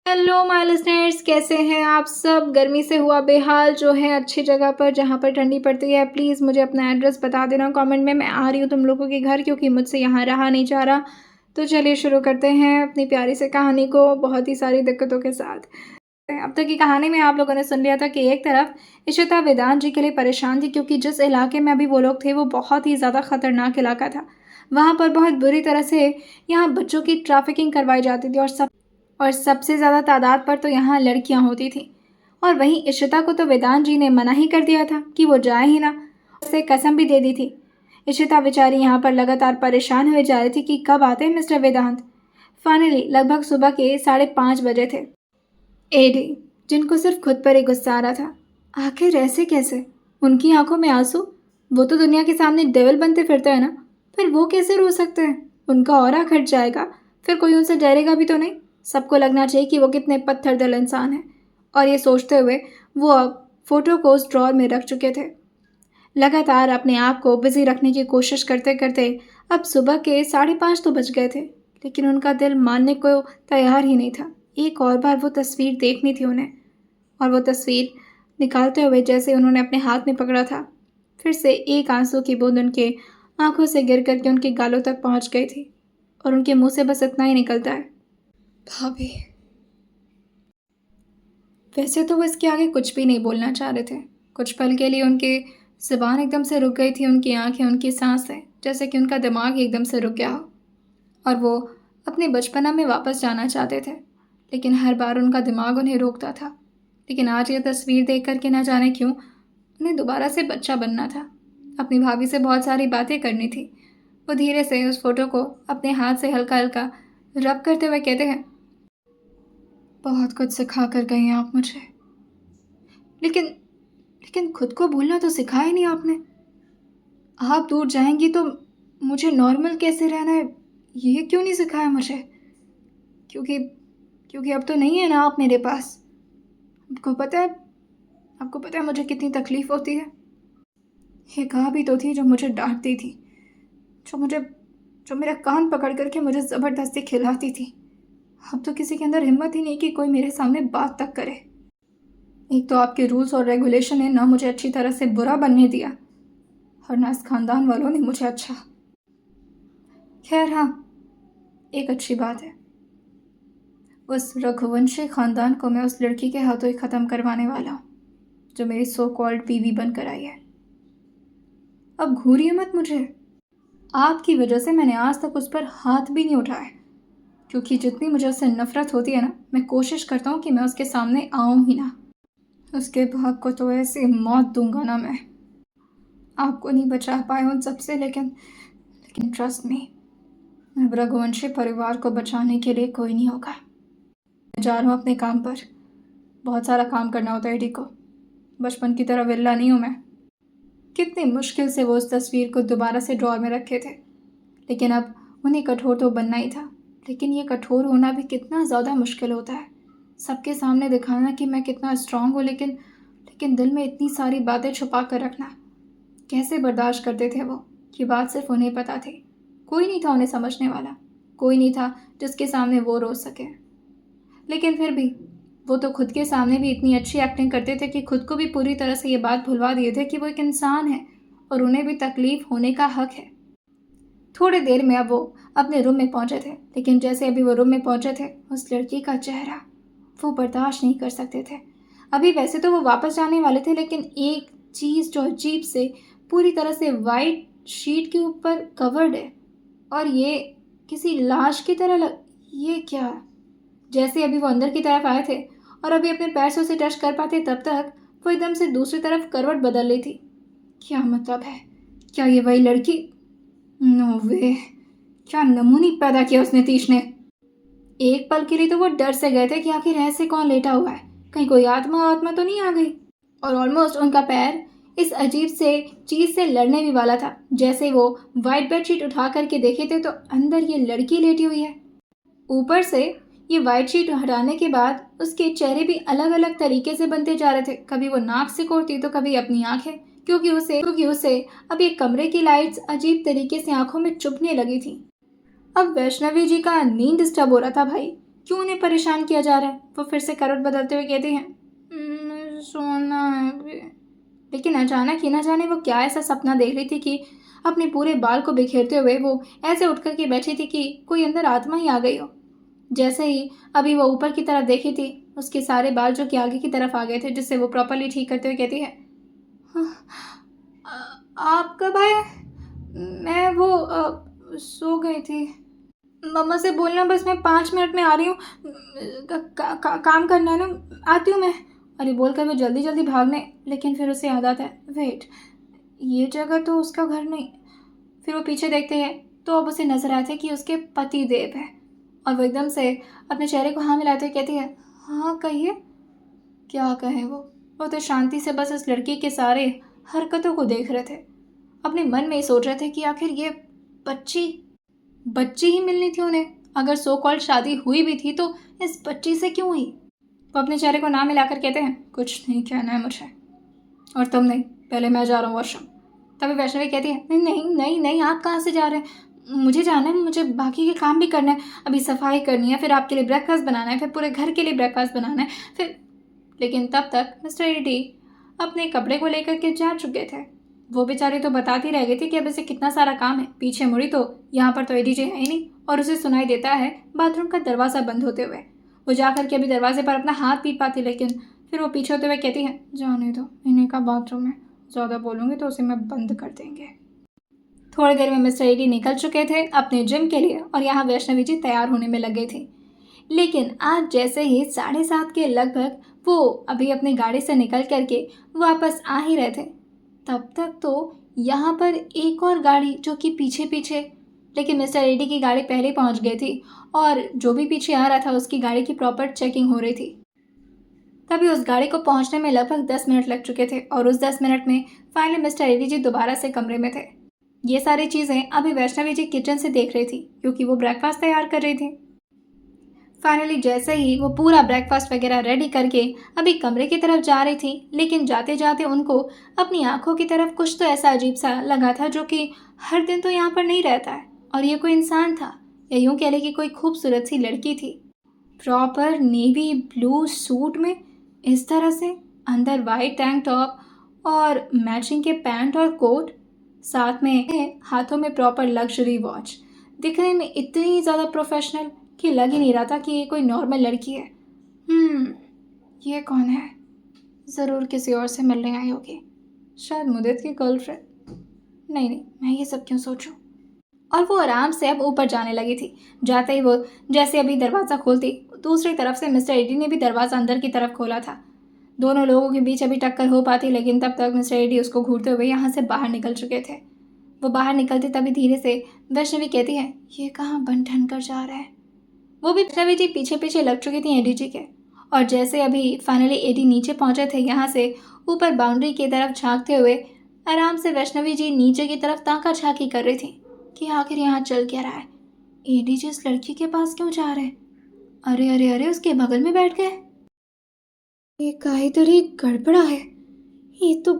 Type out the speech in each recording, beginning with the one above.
Hello my listeners, कैसे हैं आप सब। गर्मी से हुआ बेहाल जो है अच्छी जगह पर जहाँ पर ठंडी पड़ती है। प्लीज़ मुझे अपना एड्रेस बता देना कमेंट में। मैं आ रही हूँ तुम लोगों के घर क्योंकि मुझसे यहाँ रहा नहीं जा रहा। तो चलिए शुरू करते हैं अपनी प्यारी से कहानी को बहुत ही सारी दिक्कतों के साथ। अब तक की कहानी में आप लोगों ने सुन लिया था कि एक तरफ इशिता वेदांत जी के लिए परेशान थी क्योंकि जिस इलाके में अभी वो लोग थे वो बहुत ही ज़्यादा ख़तरनाक इलाका था। वहाँ पर बहुत बुरी तरह से यहाँ बच्चों की ट्रैफिकिंग करवाई जाती थी और सबसे ज़्यादा तादाद पर तो यहाँ लड़कियाँ होती थीं। और वहीं इशिता को तो वेदांत जी ने मना ही कर दिया था कि वो जाए ही ना, उसे कसम भी दे दी थी। इशिता बेचारी यहाँ पर लगातार परेशान हुए जा रही थी कि कब आते हैं मिस्टर वेदांत। फाइनली लगभग सुबह के 5:30 बजे थे। एडी, जिनको सिर्फ खुद पर ही गुस्सा आ रहा था, आखिर ऐसे कैसे? उनकी आंखों में आंसू। वो तो दुनिया के सामने डेविल बनते फिरते हैं ना, फिर वो कैसे रो सकते हैं? उनका ऑरा घट जाएगा, फिर कोई उनसे डरेगा भी तो नहीं। सबको लगना चाहिए कि वो कितने पत्थर दिल इंसान हैं। और ये सोचते हुए वो अब फोटो को उस ड्रॉर में रख चुके थे। लगातार अपने आप को बिजी रखने की कोशिश करते करते अब सुबह के 5:30 तो बज गए थे, लेकिन उनका दिल मानने को तैयार ही नहीं था। एक और बार वो तस्वीर देखनी थी उन्हें। और वो तस्वीर निकालते हुए जैसे उन्होंने अपने हाथ में पकड़ा था, फिर से एक आंसू की बूंद उनके आंखों से गिर करके उनके गालों तक पहुंच गई थी। और उनके मुंह से बस इतना ही निकलता है, भाभी। वैसे तो वो इसके आगे कुछ भी नहीं बोलना चाह रहे थे। कुछ पल के लिए उनकी ज़ुबान एकदम से रुक गई थी, उनकी आंखें, उनकी सांसें, जैसे कि उनका दिमाग एकदम से रुक गया हो और वो अपने बचपना में वापस जाना चाहते थे। लेकिन हर बार उनका दिमाग उन्हें रोकता था। लेकिन आज ये तस्वीर देख कर के ना जाने क्यों उन्हें दोबारा से बच्चा बनना था। अपनी भाभी से बहुत सारी बातें करनी थी। वो धीरे से उस फोटो को अपने हाथ से हल्का हल्का रब करते हुए कहते हैं, बहुत कुछ सिखा कर गई हैं आप मुझे, लेकिन लेकिन खुद को भूलना तो सिखाया नहीं आपने। आप दूर जाएंगी तो मुझे नॉर्मल कैसे रहना है ये क्यों नहीं सिखाया मुझे। क्योंकि क्योंकि अब तो नहीं है ना आप मेरे पास। आपको पता है आपको पता है मुझे कितनी तकलीफ़ होती है। ये कहा भी तो थी जो मुझे डांटती थी, जो मेरा कान पकड़ करके मुझे ज़बरदस्ती खिलाती थी। अब तो किसी के अंदर हिम्मत ही नहीं कि कोई मेरे सामने बात तक करे। एक तो आपके रूल्स और रेगुलेशन ने ना मुझे अच्छी तरह से बुरा बनने दिया और ना इस खानदान वालों ने मुझे अच्छा। खैर हाँ, एक अच्छी बात है, उस रघुवंशी खानदान को मैं उस लड़की के हाथों ही ख़त्म करवाने वाला हूँ जो मेरी सो कॉल्ड बीवी बनकर आई है। अब घूरिए मत मुझे। आपकी वजह से मैंने आज तक उस पर हाथ भी नहीं उठाया, क्योंकि जितनी मुझे उससे नफरत होती है ना, मैं कोशिश करता हूँ कि मैं उसके सामने आऊँ ही ना। उसके भाग को तो ऐसी मौत दूंगा ना मैं। आपको नहीं बचा पाए उन सबसे, लेकिन ट्रस्ट मी, अब रघुवंशी परिवार को बचाने के लिए कोई नहीं होगा। मैं जा रहा हूँ अपने काम पर। बहुत सारा काम करना होता है एडी को। बचपन की तरह विल्ला नहीं हूँ मैं। कितनी मुश्किल से वो उस तस्वीर को दोबारा से ड्रॉर में रखे थे, लेकिन अब उन्हें कठोर तो बनना ही था। लेकिन ये कठोर होना भी कितना ज़्यादा मुश्किल होता है। सबके सामने दिखाना कि मैं कितना स्ट्रांग हूँ, लेकिन दिल में इतनी सारी बातें छुपा कर रखना। कैसे बर्दाश्त करते थे वो? ये बात सिर्फ उन्हें पता थी। कोई नहीं था उन्हें समझने वाला, कोई नहीं था जिसके सामने वो रो सके। लेकिन फिर भी वो तो खुद के सामने भी इतनी अच्छी एक्टिंग करते थे कि खुद को भी पूरी तरह से ये बात भुलवा दिए थे कि वो एक इंसान है और उन्हें भी तकलीफ होने का हक है। थोड़ी देर में अब वो अपने रूम में पहुंचे थे, लेकिन जैसे अभी वो रूम में पहुंचे थे, उस लड़की का चेहरा वो बर्दाश्त नहीं कर सकते थे। अभी वैसे तो वो वापस जाने वाले थे, लेकिन एक चीज़ जो अजीब से पूरी तरह से वाइट शीट के ऊपर कवर्ड है और ये किसी लाश की तरह ये क्या? जैसे अभी वो अंदर की तरफ आए थे और अभी अपने पैर से उसे टच कर पाते, तब तक वो एकदम से दूसरी तरफ करवट बदल ली थी। क्या मतलब है? क्या ये वही लड़की? नो वे! क्या नमूनी पैदा किया उसने तीश ने। एक पल के लिए तो वो डर से गए थे कि आखिर ऐसे कौन लेटा हुआ है, कहीं कोई आत्मा आत्मा तो नहीं आ गई। और ऑलमोस्ट उनका पैर इस अजीब से चीज से लड़ने भी वाला था। जैसे वो वाइट बेडशीट उठा करके देखे थे तो अंदर ये लड़की लेटी हुई है। ऊपर से ये वाइट शीट हटाने के बाद उसके चेहरे भी अलग अलग तरीके से बनते जा रहे थे। कभी वो नाक से कोड़ती तो कभी अपनी आंखें, क्योंकि उसे अब ये कमरे की लाइट्स अजीब तरीके से आंखों में चुभने लगी थी। अब वैष्णवी जी का नींद डिस्टर्ब हो रहा था भाई, क्यों उन्हें परेशान किया जा रहा है? वो फिर से करवट बदलते हुए कहती हैं, सोना है अभी। लेकिन अचानक ही ना जाने वो क्या ऐसा सपना देख रही थी कि अपने पूरे बाल को बिखेरते हुए वो ऐसे उठ कर के बैठी थी कि कोई अंदर आत्मा ही आ गई हो। जैसे ही अभी वो ऊपर की तरफ देखी थी, उसके सारे बाल जो कि आगे की तरफ आ गए थे, जिससे वो प्रॉपरली ठीक करते हुए कहती है, आप कब आए? मैं वो सो गई थी। मम्मा से बोलना बस मैं 5 मिनट में आ रही हूँ। काम करना है ना, आती हूँ मैं। अरे बोलकर वो जल्दी जल्दी भागने, लेकिन फिर उसे याद आता है, वेट, ये जगह तो उसका घर नहीं। फिर वो पीछे देखते हैं तो अब उसे नजर आते कि उसके पति देव है, और वो एकदम से अपने चेहरे को हाँ मिलाते हुए कहती है, हाँ कहिए। क्या कहें वो तो शांति से बस इस लड़की के सारे हरकतों को देख रहे थे। अपने मन में ही सोच रहे थे कि आखिर ये बच्ची बच्ची ही मिलनी थी उन्हें। अगर सो कॉल्ड शादी हुई भी थी तो इस बच्ची से क्यों हुई? वो अपने चेहरे को ना मिलाकर कहते हैं, कुछ नहीं कहना है मुझे, और तुम नहीं, पहले मैं जा रहा हूँ वॉशरूम। तभी वैष्णवी कहती है, नहीं नहीं नहीं नहीं, आप कहाँ से जा रहे हैं? मुझे जाना है, मुझे बाकी के काम भी करना है। अभी सफाई करनी है, फिर आपके लिए ब्रेकफास्ट बनाना है, फिर पूरे घर के लिए ब्रेकफास्ट बनाना है, फिर। लेकिन तब तक मिस्टर एडी अपने कपड़े को लेकर के जा चुके थे। वो बेचारी तो बताती रह गई थी कि अब इसे कितना सारा काम है। पीछे मुड़ी तो यहाँ पर तो एडीजे है ही नहीं, और उसे सुनाई देता है बाथरूम का दरवाज़ा बंद होते हुए। वो जाकर के अभी दरवाजे पर अपना हाथ पीट पाती, लेकिन फिर वो पीछे होते हुए कहती है, जाने दो, इन्हीं का बाथरूम है, ज़्यादा बोलूँगी तो उसे मैं बंद कर देंगे। थोड़ी देर में मिस्टर एडी निकल चुके थे अपने जिम के लिए, और यहाँ वैष्णवी जी तैयार होने में लग गई थी। लेकिन आज जैसे ही 7:30 के लगभग वो अभी अपनी गाड़ी से निकल करके वापस आ ही रहे थे, तब तक तो यहाँ पर एक और गाड़ी जो कि पीछे पीछे, लेकिन मिस्टर एडी की गाड़ी पहले पहुँच गई थी, और जो भी पीछे आ रहा था उसकी गाड़ी की प्रॉपर चेकिंग हो रही थी। तभी उस गाड़ी को पहुँचने में लगभग 10 मिनट लग चुके थे, और उस 10 मिनट में फाइनली मिस्टर एडी जी दोबारा से कमरे में थे। ये सारी चीज़ें अभी वैष्णवी जी किचन से देख रही थी, क्योंकि वो ब्रेकफास्ट तैयार कर रही थी। फाइनली जैसे ही वो पूरा ब्रेकफास्ट वगैरह रेडी करके अभी कमरे की तरफ जा रही थी, लेकिन जाते जाते उनको अपनी आंखों की तरफ कुछ तो ऐसा अजीब सा लगा था, जो कि हर दिन तो यहाँ पर नहीं रहता है। और ये कोई इंसान था, या यूँ कह ले कि कोई खूबसूरत सी लड़की थी, प्रॉपर नेवी ब्लू सूट में, इस तरह से अंदर वाइट टैंक टॉप और मैचिंग के पैंट और कोट, साथ में हाथों में प्रॉपर लग्जरी वॉच, दिखने में इतनी ज़्यादा प्रोफेशनल कि लग ही नहीं रहा था कि ये कोई नॉर्मल लड़की है। ये कौन है? ज़रूर किसी और से मिलने आई होगी, शायद मुदित की गर्लफ्रेंड। नहीं नहीं, मैं ये सब क्यों सोचूं? और वो आराम से अब ऊपर जाने लगी थी। जाते ही वो जैसे अभी दरवाज़ा खोलती, दूसरी तरफ से मिस्टर एडी ने भी दरवाज़ा अंदर की तरफ खोला था। दोनों लोगों के बीच अभी टक्कर हो पाती, लेकिन तब तक मिस्टर एडी उसको घूरते हुए यहाँ से बाहर निकल चुके थे। वो बाहर निकलते तभी धीरे से वैष्णवी कहती है, ये कहाँ बन ठन कर जा रहा है? वो भी वैष्णवी जी पीछे पीछे लग चुकी थी एडी जी के, और जैसे अभी फाइनली एडी नीचे पहुंचे थे, यहाँ से ऊपर बाउंड्री की तरफ झांकते हुए आराम से वैष्णवी जी नीचे की तरफ ताका झांकी कर रही थी कि आखिर यहाँ चल क्या रहा है। एडी जी इस लड़की के पास क्यों जा रहे हैं? अरे अरे अरे, उसके बगल में बैठ गए। ये काहीतरी गड़बड़ा है, ये तो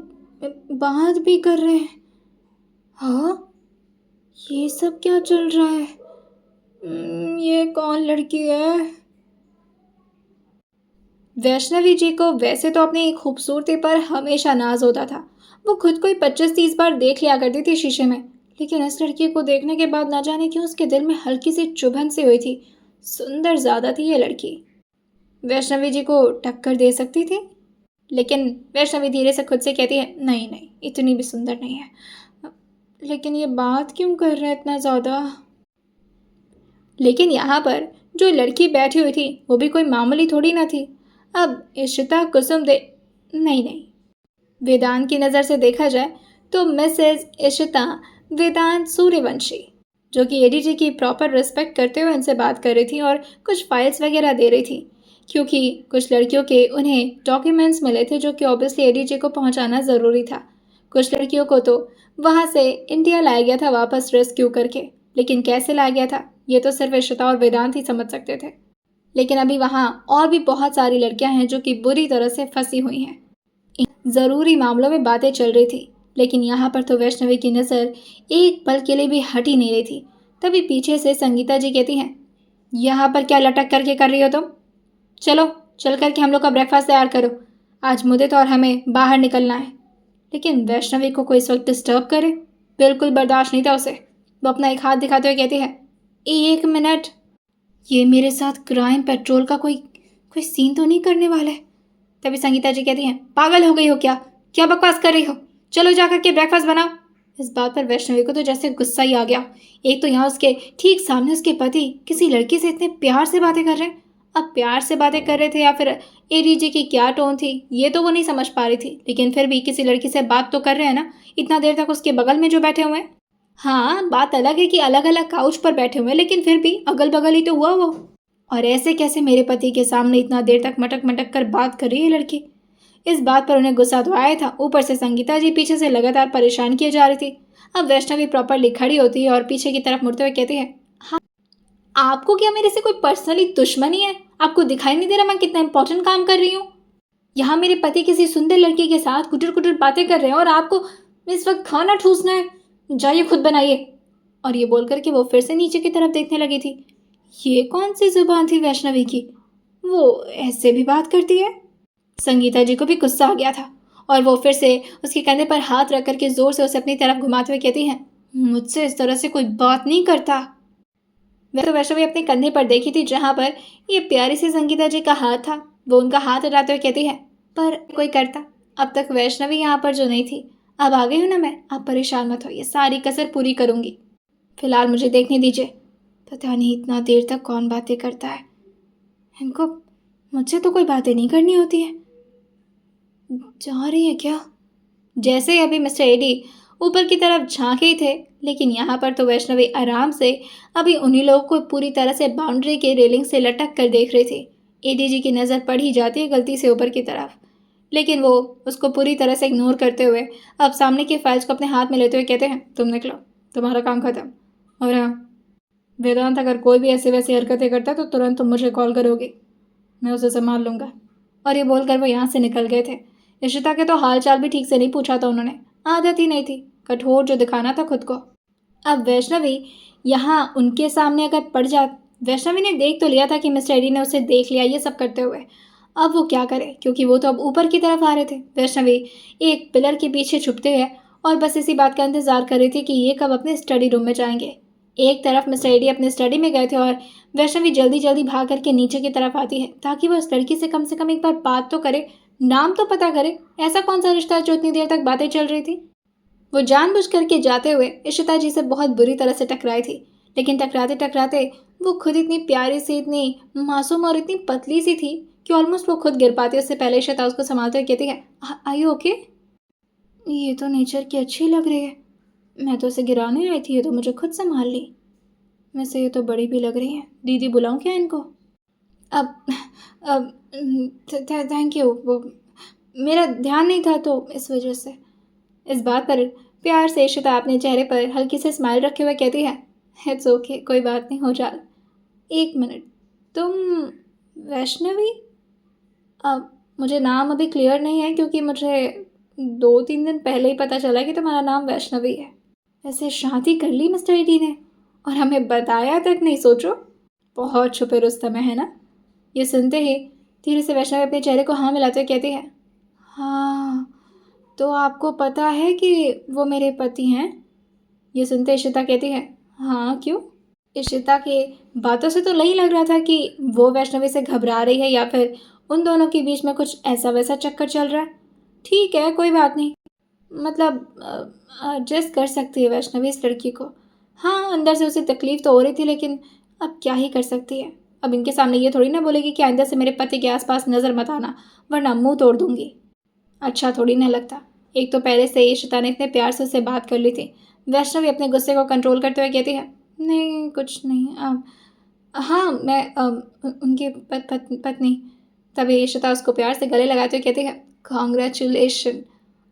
बात भी कर रहे हैं। हाँ, ये सब क्या चल रहा है? ये कौन लड़की है? वैष्णवी जी को वैसे तो अपनी खूबसूरती पर हमेशा नाज होता था। वो खुद को ही 25-30 बार देख लिया करती थी शीशे में, लेकिन इस लड़की को देखने के बाद ना जाने क्यों उसके दिल में हल्की सी चुभन सी हुई थी। सुंदर ज़्यादा थी ये लड़की, वैष्णवी जी को टक्कर दे सकती थी। लेकिन वैष्णवी धीरे से खुद से कहती है, नहीं नहीं, इतनी भी सुंदर नहीं है। लेकिन ये बात क्यों कर रहे हैं इतना ज़्यादा? लेकिन यहाँ पर जो लड़की बैठी हुई थी वो भी कोई मामूली थोड़ी ना थी। अब इशिता कुसुम दे नहीं नहीं, वेदांत की नज़र से देखा जाए तो मिसेज इशिता वेदांत सूर्यवंशी, जो कि एडी जी की प्रॉपर रिस्पेक्ट करते हुए उनसे बात कर रही थी और कुछ फाइल्स वगैरह दे रही थी, क्योंकि कुछ लड़कियों के उन्हें डॉक्यूमेंट्स मिले थे जो कि ऑब्वियसली एडी जी को पहुंचाना ज़रूरी था। कुछ लड़कियों को तो वहाँ से इंडिया लाया गया था वापस रेस्क्यू करके, लेकिन कैसे लाया गया था ये तो सिर्फ इशिता और वेदांत ही समझ सकते थे। लेकिन अभी वहाँ और भी बहुत सारी लड़कियां हैं जो कि बुरी तरह से फंसी हुई हैं। ज़रूरी मामलों में बातें चल रही थी, लेकिन यहाँ पर तो वैष्णवी की नज़र एक पल के लिए भी हट ही नहीं रही थी। तभी पीछे से संगीता जी कहती हैं, यहाँ पर क्या लटक करके कर रही हो तुम? चलो चल करके हम लोग का ब्रेकफास्ट तैयार करो। आज मुदित और हमें बाहर निकलना है। लेकिन वैष्णवी को कोई इस वक्त डिस्टर्ब करे बिल्कुल बर्दाश्त नहीं था उसे। वो अपना एक हाथ दिखाते हुए कहती है, 1 मिनट, ये मेरे साथ क्राइम पेट्रोल का कोई कोई सीन तो नहीं करने वाला है? तभी संगीता जी कहती हैं, पागल हो गई हो क्या? क्या बकवास कर रही हो? चलो जाकर के ब्रेकफास्ट बनाओ। इस बात पर वैष्णवी को तो जैसे गुस्सा ही आ गया। एक तो यहाँ उसके ठीक सामने उसके पति किसी लड़की से इतने प्यार से बातें कर रहे हैं। अब प्यार से बातें कर रहे थे या फिर एडीजी की क्या टोन थी ये तो वो नहीं समझ पा रही थी, लेकिन फिर भी किसी लड़की से बात तो कर रहे हैं ना, इतना देर तक उसके बगल में जो बैठे हुए हैं। हाँ, बात अलग है कि अलग अलग काउच पर बैठे हुए हैं, लेकिन फिर भी अगल बगल ही तो हुआ वो। और ऐसे कैसे मेरे पति के सामने इतना देर तक मटक मटक कर बात कर रही है लड़की? इस बात पर उन्हें गुस्सा तो आया था, ऊपर से संगीता जी पीछे से लगातार परेशान किए जा रही थी। अब वैष्णवी प्रॉपरली खड़ी होती है और पीछे की तरफ मुड़ते हुए कहती है, हाँ, आपको क्या मेरे से कोई पर्सनली दुश्मनी है? आपको दिखाई नहीं दे रहा मैं कितना इंपॉर्टेंट काम कर रही हूँ? यहाँ मेरे पति किसी सुंदर लड़की के साथ कुटर कुटर बातें कर रहे हैं और आपको इस वक्त खाना ठूसना है? जाइए खुद बनाइए। और ये बोल करके वो फिर से नीचे की तरफ देखने लगी थी। ये कौन सी जुबान थी वैष्णवी की? वो ऐसे भी बात करती है? संगीता जी को भी गुस्सा आ गया था और वो फिर से उसके कंधे पर हाथ रख करके जोर से उसे अपनी तरफ घुमाते हुए कहती हैं, मुझसे इस तरह से कोई बात नहीं करता। मैं तो वैष्णवी अपने कंधे पर देखी थी जहाँ पर ये प्यारी सी संगीता जी का हाथ था। वो उनका हाथ हटाते हुए कहती है, पर कोई करता। अब तक वैष्णवी यहाँ पर जो नहीं थी, अब आ गई हूँ ना मैं, आप परेशान मत होइए, सारी कसर पूरी करूँगी। फिलहाल मुझे देखने दीजिए। पता नहीं इतना देर तक कौन बातें करता है। इनको मुझसे तो कोई बातें नहीं करनी होती है। जा रही है क्या? जैसे ही अभी मिस्टर एडी ऊपर की तरफ झांके ही थे, लेकिन यहाँ पर तो वैष्णवी आराम से अभी उन्हीं लोगों को पूरी तरह से बाउंड्री के रेलिंग से लटक कर देख रही थी। एडी जी की नज़र पड़ ही जाती है गलती से ऊपर की तरफ, लेकिन वो उसको पूरी तरह से इग्नोर करते हुए अब सामने की फाइल्स को अपने हाथ में लेते हुए कहते हैं, तुम निकलो, तुम्हारा काम खत्म। और हाँ, वेदांत अगर कोई भी ऐसी वैसी हरकतें करता तो तुरंत तुम मुझे कॉल करोगी, मैं उसे संभाल लूँगा। और ये बोलकर वो यहाँ से निकल गए थे। इशिता के तो हाल चाल भी ठीक से नहीं पूछा था उन्होंने, आदत ही नहीं थी, कठोर जो दिखाना था खुद को। अब वैष्णवी यहाँ उनके सामने अगर पड़ जा, वैष्णवी ने देख तो लिया था कि मिस्टर एडी ने उसे देख लिया ये सब करते हुए। अब वो क्या करे, क्योंकि वो तो अब ऊपर की तरफ आ रहे थे। वैष्णवी एक पिलर के पीछे छुपते हुए और बस इसी बात का इंतजार कर रही थी कि ये कब अपने स्टडी रूम में जाएंगे। एक तरफ मिस्टर एडी अपने स्टडी में गए थे और वैष्णवी जल्दी जल्दी भाग करके नीचे की तरफ आती है ताकि वो उस लड़की से कम एक बार बात तो करे, नाम तो पता करे। ऐसा कौन सा रिश्ता है जो इतनी देर तक बातें चल रही थी? वो जानबूझ करके जाते हुए इशिता जी से बहुत बुरी तरह से टकराई थी, लेकिन टकराते टकराते वो खुद इतनी प्यारी सी, इतनी मासूम और इतनी पतली सी थी कि ऑलमोस्ट वो खुद गिर पाती। उससे पहले इशिता उसको संभालते हुए कहती है, आई यू ओके? ये तो नेचर की अच्छी लग रही है, मैं तो उसे गिराने आई थी, ये तो मुझे खुद संभाल ली। वैसे ये तो बड़ी भी लग रही है, दीदी बुलाऊं क्या इनको? अब थैंक यू, वो मेरा ध्यान नहीं था तो इस वजह से। इस बात पर प्यार से इशिता अपने चेहरे पर हल्की से स्माइल रखे हुए कहती है, इट्स ओके, कोई बात नहीं, हो जा। 1 मिनट, तुम वैष्णवी? अब मुझे नाम अभी क्लियर नहीं है क्योंकि मुझे 2-3 दिन पहले ही पता चला कि तुम्हारा नाम वैष्णवी है। वैसे शादी कर ली मिस्टर एडी ने और हमें बताया तक नहीं, सोचो। बहुत छुपे रुस्तम है ना? ये सुनते ही धीरे से वैष्णवी अपने चेहरे को हाँ मिलाते हुए कहती है, हाँ, तो आपको पता है कि वो मेरे पति हैं? ये सुनते इशिता कहती है, हाँ, क्यों? इशिता के बातों से तो नहीं लग रहा था कि वो वैष्णवी से घबरा रही है या फिर उन दोनों के बीच में कुछ ऐसा वैसा चक्कर चल रहा है। ठीक है, कोई बात नहीं, मतलब एडजस्ट कर सकती है वैष्णवी इस लड़की को। हाँ, अंदर से उसे तकलीफ तो हो रही थी, लेकिन अब क्या ही कर सकती है। अब इनके सामने ये थोड़ी ना बोलेगी कि आइंदा से मेरे पति के आसपास नज़र मत आना वरना मुंह तोड़ दूंगी। अच्छा थोड़ी ना लगता। एक तो पहले से ही इशिता ने इतने प्यार से उससे बात कर ली थी। वैष्णवी अपने गुस्से को कंट्रोल करते हुए कहती है, नहीं कुछ नहीं, हाँ मैं उनकी पत्नी। तभी इशिता उसको प्यार से गले लगाते हुए कहती है, कॉन्ग्रेचुलेशन।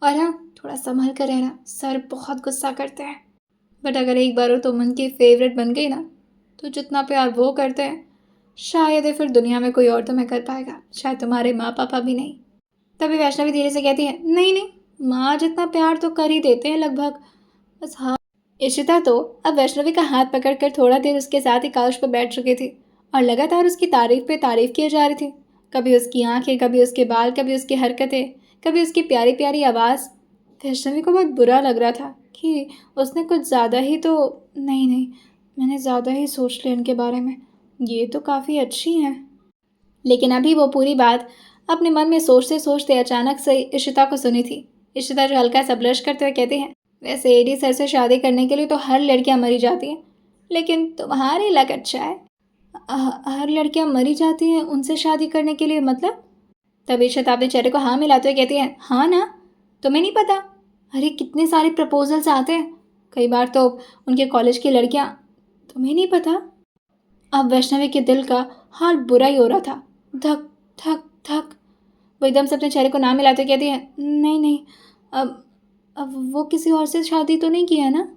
और हाँ, थोड़ा संभल कर रहना, सर बहुत गुस्सा करते हैं। बट अगर एक बार तुम उनकी फेवरेट बन गई ना, तो जितना प्यार वो करते हैं शायद ही फिर दुनिया में कोई और तुम्हें कर पाएगा, शायद तुम्हारे माँ पापा भी नहीं। तभी वैष्णवी धीरे से कहती है, नहीं नहीं, माँ जितना प्यार तो कर ही देते हैं लगभग, बस हाँ। इशिता तो अब वैष्णवी का हाथ पकड़कर थोड़ा देर उसके साथ ही काउच पर बैठ चुकी थी और लगातार उसकी तारीफ पे तारीफ किए जा रही थी। कभी उसकी आंखें, कभी उसके बाल, कभी उसकी हरकतें, कभी उसकी प्यारी प्यारी आवाज़। वैष्णवी को बहुत बुरा लग रहा था कि उसने कुछ ज़्यादा ही तो नहीं नहीं, मैंने ज़्यादा ही सोच लिया इनके बारे में। ये तो काफ़ी अच्छी हैं। लेकिन अभी वो पूरी बात अपने मन में सोचते सोचते अचानक से इशिता को सुनी थी। इशिता जो हल्का सा ब्लश करते हुए कहती है, वैसे एडी सर से शादी करने के लिए तो हर लड़कियां मरी जाती हैं, लेकिन तुम्हारी लक अच्छा है। हर लड़कियां मरी जाती हैं उनसे शादी करने के लिए मतलब? तब इशिता अपने चेहरे को हाँ मिलाते हुए कहती है, हाँ ना, तुम्हें नहीं पता? अरे कितने सारे प्रपोजल्स आते हैं, कई बार तो उनके कॉलेज की लड़कियां। तुम्हें नहीं पता? अब वैष्णवी के दिल का हाल बुरा ही हो रहा था। धक धक धक। वो एकदम से अपने चेहरे को ना मिलाते हुए कहती है, नहीं नहीं, अब वो किसी और से शादी तो नहीं की है ना?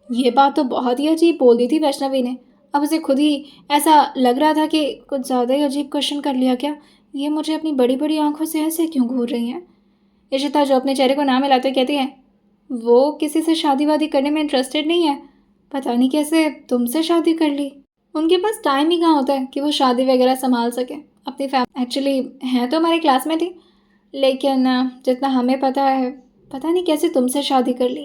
ये बात तो बहुत ही अजीब बोल दी थी वैष्णवी ने। अब उसे खुद ही ऐसा लग रहा था कि कुछ ज़्यादा ही अजीब क्वेश्चन कर लिया क्या? ये मुझे अपनी बड़ी बड़ी आंखों से ऐसे क्यों घूर रही हैं? इशिता जो अपने चेहरे को ना मिलाते हुए कहती है, वो किसी से शादी वादी करने में इंटरेस्टेड नहीं है। पता नहीं कैसे तुमसे शादी कर ली। उनके पास टाइम ही कहाँ होता है कि वो शादी वगैरह संभाल सके। अपनी फैमिली एक्चुअली हैं तो हमारे क्लासमेट ही, लेकिन जितना हमें पता है, पता नहीं कैसे तुमसे शादी कर ली।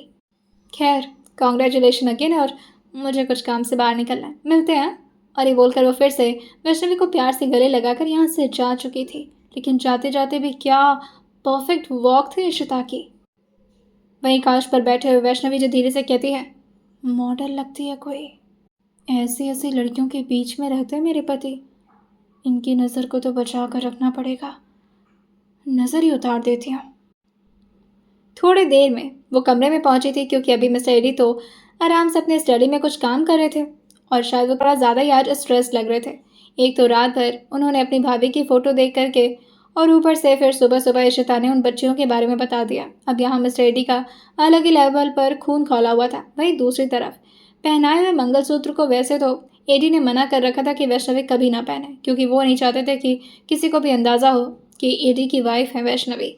खैर, कॉन्ग्रेचुलेशन अगेन, और मुझे कुछ काम से बाहर निकलना है, मिलते हैं। और ये बोलकर वो फिर से वैष्णवी को प्यार से गले लगाकर यहाँ से जा चुकी थी। लेकिन जाते जाते भी क्या परफेक्ट वॉक थी इशिता की। वहीं काउच पर बैठे हुए वैष्णवी जो धीरे से कहती है, मॉडल लगती है कोई। ऐसी ऐसी लड़कियों के बीच में रहते मेरे पति, इनकी नज़र को तो बचा कर रखना पड़ेगा। नज़र ही उतार देती हूँ। थोड़ी देर में वो कमरे में पहुंची थी, क्योंकि अभी मिस्टर एडी तो आराम से अपने स्टडी में कुछ काम कर रहे थे और शायद वो थोड़ा ज़्यादा ही आज स्ट्रेस लग रहे थे। एक तो रात भर उन्होंने अपनी भाभी की फ़ोटो देख करके, और ऊपर से फिर सुबह सुबह इशिता ने उन बच्चियों के बारे में बता दिया। अब यहाँ मिस्टर एडी का अलग ही लेवल पर खून खौला हुआ था। वहीं दूसरी तरफ पहनाए हुए मंगलसूत्र को वैसे तो एडी ने मना कर रखा था कि वैष्णवी कभी ना पहने, क्योंकि वो नहीं चाहते थे कि किसी को भी अंदाज़ा हो कि एडी की वाइफ है वैष्णवी।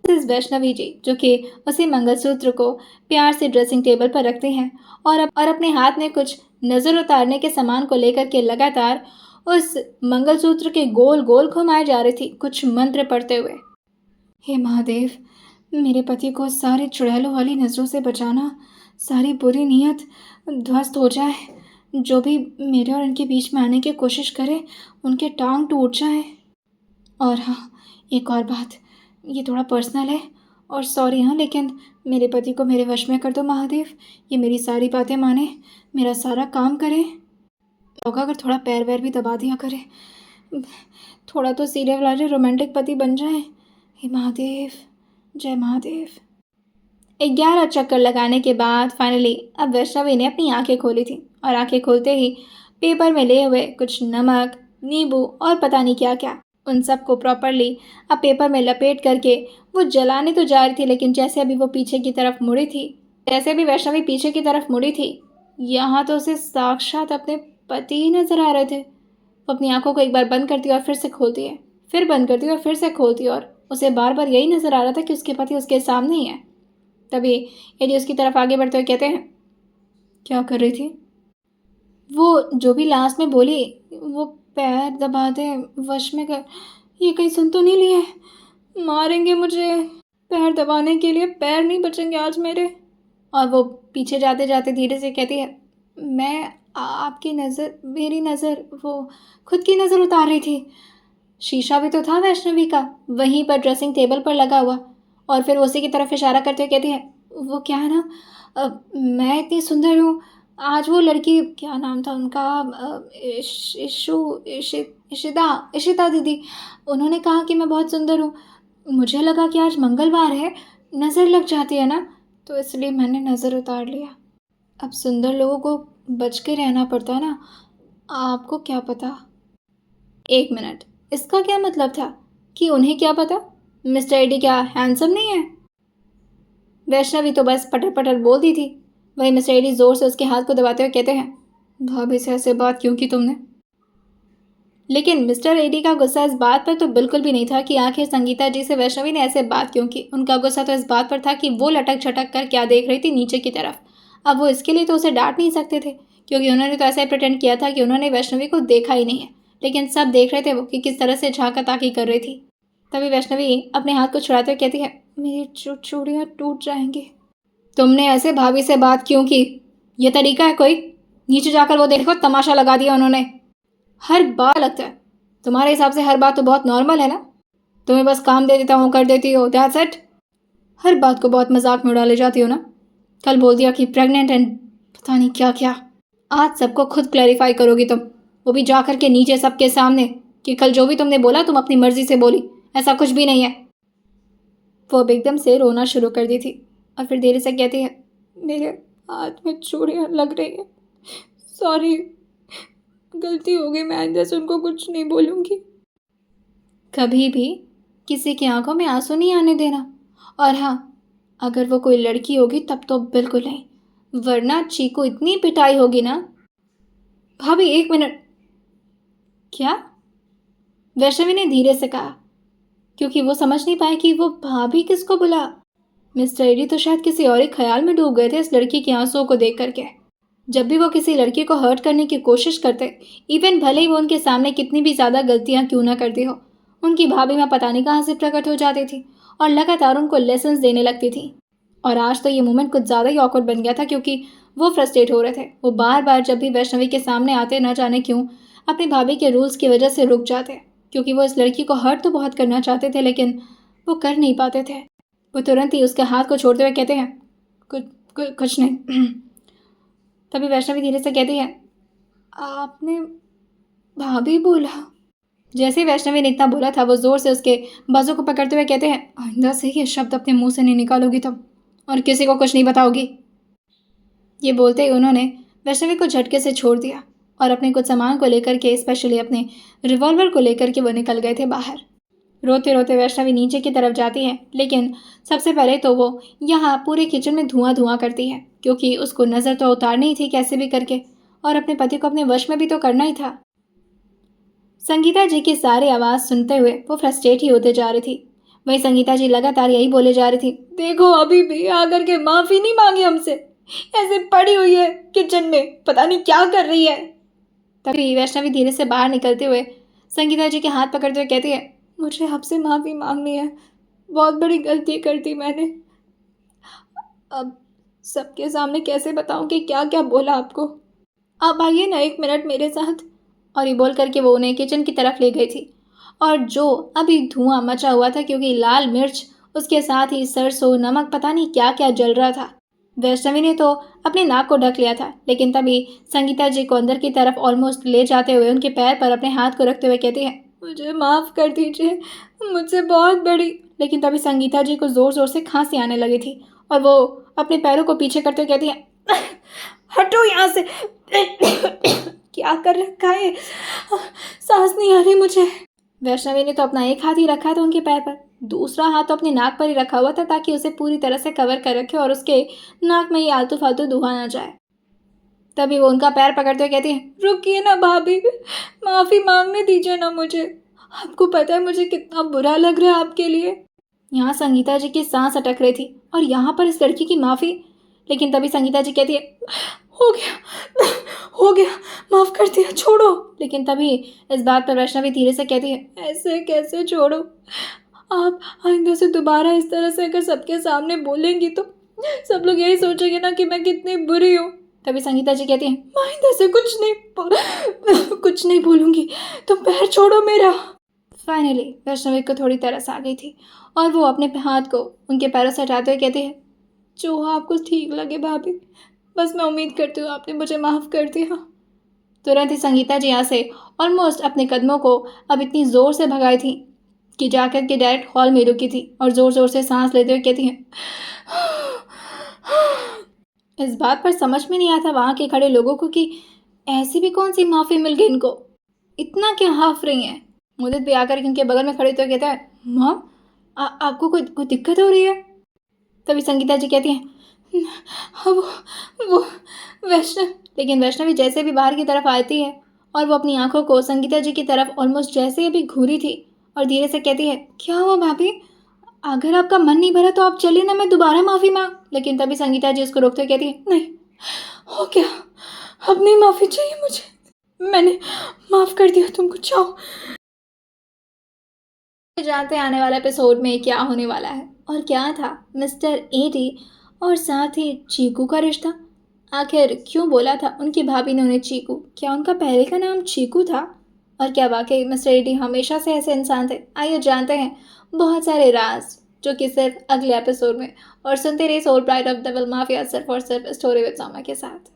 वैष्णवी जी जो कि उसी मंगलसूत्र को प्यार से ड्रेसिंग टेबल पर रखते हैं और अपने हाथ में कुछ नज़र उतारने के सामान को लेकर के लगातार उस मंगलसूत्र के गोल गोल घुमाए जा रही थी, कुछ मंत्र पढ़ते हुए। हे महादेव, मेरे पति को सारी चुड़ैलों वाली नज़रों से बचाना, सारी बुरी नीयत ध्वस्त हो जाए, जो भी मेरे और इनके बीच में आने की कोशिश करे उनके टांग टूट जाए। और हाँ, एक और बात, ये थोड़ा पर्सनल है और सॉरी हाँ, लेकिन मेरे पति को मेरे वश में कर दो महादेव। ये मेरी सारी बातें माने, मेरा सारा काम करे, होगा अगर थोड़ा पैर वैर भी दबा दिया करे, थोड़ा तो सीरियल वाले रोमांटिक पति बन जाए। हे महादेव, जय महादेव। 11 चक्कर लगाने के बाद फाइनली अब वैष्णवी ने अपनी आंखें खोली थी, और आंखें खोलते ही पेपर में ले हुए कुछ नमक, नींबू और पता नहीं क्या क्या, उन सबको प्रॉपरली अब पेपर में लपेट करके वो जलाने तो जा रही थी। लेकिन जैसे अभी वो पीछे की तरफ मुड़ी थी, जैसे भी वैष्णवी पीछे की तरफ मुड़ी थी, यहाँ तो उसे साक्षात अपने पति ही नजर आ रहे थे। वो अपनी आंखों को एक बार बंद करती और फिर से खोलती है, फिर बंद करती और फिर से खोलती, और उसे बार बार यही नजर आ रहा था कि उसके पति उसके सामने ही है। तभी एडी उसकी तरफ आगे बढ़ते हुए कहते हैं, क्या कर रही थी? वो जो भी लास्ट में बोली, वो पैर दबा दे, वश में कर, ये कहीं सुन तो नहीं लिए? मारेंगे मुझे, पैर दबाने के लिए पैर नहीं बचेंगे आज मेरे। और वो पीछे जाते जाते धीरे से कहती है, मैं आपकी नज़र, मेरी नज़र, वो खुद की नज़र उतार रही थी। शीशा भी तो था वैष्णवी का वहीं पर ड्रेसिंग टेबल पर लगा हुआ। और फिर उसी की तरफ इशारा करते हुए कहती है, वो क्या है ना, मैं इतनी सुंदर हूँ, आज वो लड़की, क्या नाम था उनका, इशिता दीदी, उन्होंने कहा कि मैं बहुत सुंदर हूँ। मुझे लगा कि आज मंगलवार है, नज़र लग जाती है ना, तो इसलिए मैंने नज़र उतार लिया। अब सुंदर लोगों को बच के रहना पड़ता है ना, आपको क्या पता। 1 मिनट, इसका क्या मतलब था कि उन्हें क्या पता? मिस्टर एडी क्या हैंडसम नहीं है? वैष्णवी तो बस पटर पटर बोल दी थी। वही मिस्टर एडी जोर से उसके हाथ को दबाते हुए कहते हैं, भाभी से ऐसे बात क्यों की तुमने? लेकिन मिस्टर एडी का गुस्सा इस बात पर तो बिल्कुल भी नहीं था कि आखिर संगीता जी से वैष्णवी ने ऐसे बात क्यों की। उनका गुस्सा तो इस बात पर था कि वो लटक छटक कर क्या देख रही थी नीचे की तरफ। अब वो इसके लिए तो उसे डांट नहीं सकते थे, क्योंकि उन्होंने तो ऐसा ही प्रिटेंड किया था कि उन्होंने वैष्णवी को देखा ही नहीं है, लेकिन सब देख रहे थे वो कि किस तरह से झांका ताकी कर रही थी। तभी वैष्णवी अपने हाथ को छुड़ाते हुए कहती है, मेरी चूड़ियाँ टूट जाएंगी। तुमने ऐसे भाभी से बात क्यों की? ये तरीका है कोई? नीचे जाकर वो देखो, तमाशा लगा दिया उन्होंने। हर बार लगता है तुम्हारे हिसाब से हर बात तो बहुत नॉर्मल है ना? तुम्हें बस काम दे देता हूँ, कर देती हो, दैट्स इट। हर बात को बहुत मजाक में उड़ा ले जाती हो ना। कल बोल दिया कि प्रेग्नेंट एंड पता नहीं क्या क्या। आज सबको खुद क्लैरिफाई करोगी तुम, वो भी जा कर के नीचे सबके सामने, कि कल जो भी तुमने बोला तुम अपनी मर्जी से बोली, ऐसा कुछ भी नहीं है। वो अब एकदम से रोना शुरू कर दी थी और फिर धीरे से कहती है, मेरे हाथ में चूड़ियाँ लग रही है, सॉरी, गलती हो गई, मैं आइंदा से उनको कुछ नहीं बोलूँगी। कभी भी किसी की आंखों में आंसू नहीं आने देना, और हाँ, अगर वो कोई लड़की होगी तब तो बिल्कुल नहीं, वरना चीकू इतनी पिटाई होगी ना। भाभी 1 मिनट। क्या? वैष्णवी ने धीरे से कहा, क्योंकि वो समझ नहीं पाए कि वो भाभी किसको बुला। मिस्टर एडी तो शायद किसी और ही ख्याल में डूब गए थे इस लड़की के आंसुओं को देख करके। जब भी वो किसी लड़की को हर्ट करने की कोशिश करते, इवन भले ही वो उनके सामने कितनी भी ज़्यादा गलतियां क्यों ना करती हो, उनकी भाभी माँ पता नहीं कहाँ से प्रकट हो जाती थी और लगातार उनको लेसन्स देने लगती थी। और आज तो ये मोमेंट कुछ ज़्यादा ही ऑकवर्ड बन गया था, क्योंकि वो फ्रस्ट्रेट हो रहे थे। वो बार बार जब भी वैष्णवी के सामने आते, न जाने क्यों अपनी भाभी के रूल्स की वजह से रुक जाते, क्योंकि वो इस लड़की को हर्ट तो बहुत करना चाहते थे, लेकिन वो कर नहीं पाते थे। वो तुरंत ही उसके हाथ को छोड़ते हुए कहते हैं, कुछ नहीं। तभी वैष्णवी धीरे से कहती है, आपने भाभी बोला? जैसे ही वैष्णवी ने इतना बोला था, वो जोर से उसके बाजू को पकड़ते हुए कहते हैं, आइंदा से ये शब्द अपने मुंह से नहीं निकालोगी तुम, और किसी को कुछ नहीं बताओगी। ये बोलते ही उन्होंने वैष्णवी को झटके से छोड़ दिया और अपने कुछ सामान को लेकर के, स्पेशली अपने रिवॉल्वर को लेकर के वो निकल गए थे बाहर। रोते रोते वैष्णवी नीचे की तरफ जाती है, लेकिन सबसे पहले तो वो यहाँ पूरे किचन में धुआं धुआं करती है, क्योंकि उसको नज़र तो उतारनी ही थी कैसे भी करके, और अपने पति को अपने वश में भी तो करना ही था। संगीता जी की सारी आवाज़ सुनते हुए वो फ्रस्ट्रेट ही होते जा रही थी। वहीं संगीता जी लगातार यही बोले जा रही थी, देखो अभी भी आकर के माफ़ी नहीं मांगी हमसे, ऐसे पड़ी हुई है किचन में, पता नहीं क्या कर रही है। तभी वैष्णवी धीरे से बाहर निकलते हुए संगीता जी के हाथ पकड़ते हुए कहती है, मुझे आपसे माफ़ी मांगनी है, बहुत बड़ी गलती कर दी मैंने। अब सबके सामने कैसे बताऊं कि क्या क्या बोला आपको। आप आइए ना 1 मिनट मेरे साथ। और ये बोल करके वो उन्हें किचन की तरफ ले गई थी, और जो अभी धुआं मचा हुआ था, क्योंकि लाल मिर्च, उसके साथ ही सरसों, नमक, पता नहीं क्या क्या जल रहा था। वैष्णवी ने तो अपने नाक को ढक लिया था, लेकिन तभी संगीता जी को अंदर की तरफ ऑलमोस्ट ले जाते हुए उनके पैर पर अपने हाथ को रखते हुए कहती है, मुझे माफ़ कर दीजिए, मुझसे बहुत बड़ी। लेकिन तभी संगीता जी को ज़ोर ज़ोर से खांसी आने लगी थी, और वो अपने पैरों को पीछे करते हुए कहती है, हटो यहाँ से। क्या कर रखा है, सांस नहीं आ रही मुझे। वैष्णवी ने तो अपना एक हाथ ही रखा था उनके पैर पर, दूसरा हाथ तो अपने नाक पर ही रखा हुआ था, ताकि उसे पूरी तरह से कवर कर रखे और उसके नाक में ही आलतू फालतू धुआं ना जाए। तभी वो उनका पैर पकड़ते हुए कहती है, रुकिए ना भाभी, माफ़ी मांगने दीजिए ना मुझे, आपको पता है मुझे कितना बुरा लग रहा है आपके लिए। यहाँ संगीता जी की सांस अटक रही थी, और यहाँ पर इस लड़की की माफ़ी। लेकिन तभी संगीता जी कहती है, हो गया हो गया, माफ़ कर दिया, छोड़ो। लेकिन तभी इस बात पर वैष्णवी धीरे से कहती है, ऐसे कैसे छोड़ो, आप आइंदा से दोबारा इस तरह से अगर सबके सामने बोलेंगी तो सब लोग यही सोचेंगे ना कि मैं कितनी बुरी हूँ। तभी संगीता जी कहती हैं, मैं आइंदा से कुछ नहीं बोलूँगी, तुम पैर छोड़ो मेरा। फाइनली वैष्णवी को थोड़ी तरस आ गई थी, और वो अपने हाथ को उनके पैरों से हटाते हुए कहती है, जो आपको ठीक लगे भाभी, बस मैं उम्मीद करती हूँ आपने मुझे माफ़ कर दिया। तुरंत ही संगीता जी यहाँ से ऑलमोस्ट अपने कदमों को अब इतनी ज़ोर से भगाई थी कि जाकर के डायरेक्ट हॉल में रुकी थी, और ज़ोर ज़ोर से सांस लेते हुए कहती हैं, इस बात पर समझ में नहीं आता वहाँ के खड़े लोगों को कि ऐसी भी कौन सी माफ़ी मिल गई इनको, इतना क्या हाफ रही हैं। मुदित भी आकर के उनके बगल में खड़े तो कहता है, मॉम आपको कोई दिक्कत हो रही है? तभी संगीता जी कहती हैं, हाँ वो वैष्णव। लेकिन वैष्णवी जैसे भी बाहर की तरफ आती है, और वो अपनी आंखों को संगीता जी की तरफ ऑलमोस्ट जैसे ही अभी घूरी थी, और धीरे से कहती है, क्या हुआ भाभी, अगर आपका मन नहीं भरा तो आप चलिए ना, मैं दोबारा माफ़ी मांग। लेकिन तभी संगीता जी उसको रोकते हुए कहती है, नहीं, हो गया, अपनी माफ़ी चाहिए मुझे, मैंने माफ़ कर दिया तुमको, जाओ। जानते हैं आने वाले एपिसोड में क्या होने वाला है और क्या था मिस्टर एडी और साथ ही चीकू का रिश्ता। आखिर क्यों बोला था उनकी भाभी ने उन्हें चीकू? क्या उनका पहले का नाम चीकू था? और क्या वाकई मिस्टर एडी हमेशा से ऐसे इंसान थे? आइए जानते हैं बहुत सारे राज जो कि सिर्फ अगले एपिसोड में। और सुनते रहिए soul pride of devil mafia सिर्फ और सिर्फ स्टोरी विद सामा के साथ।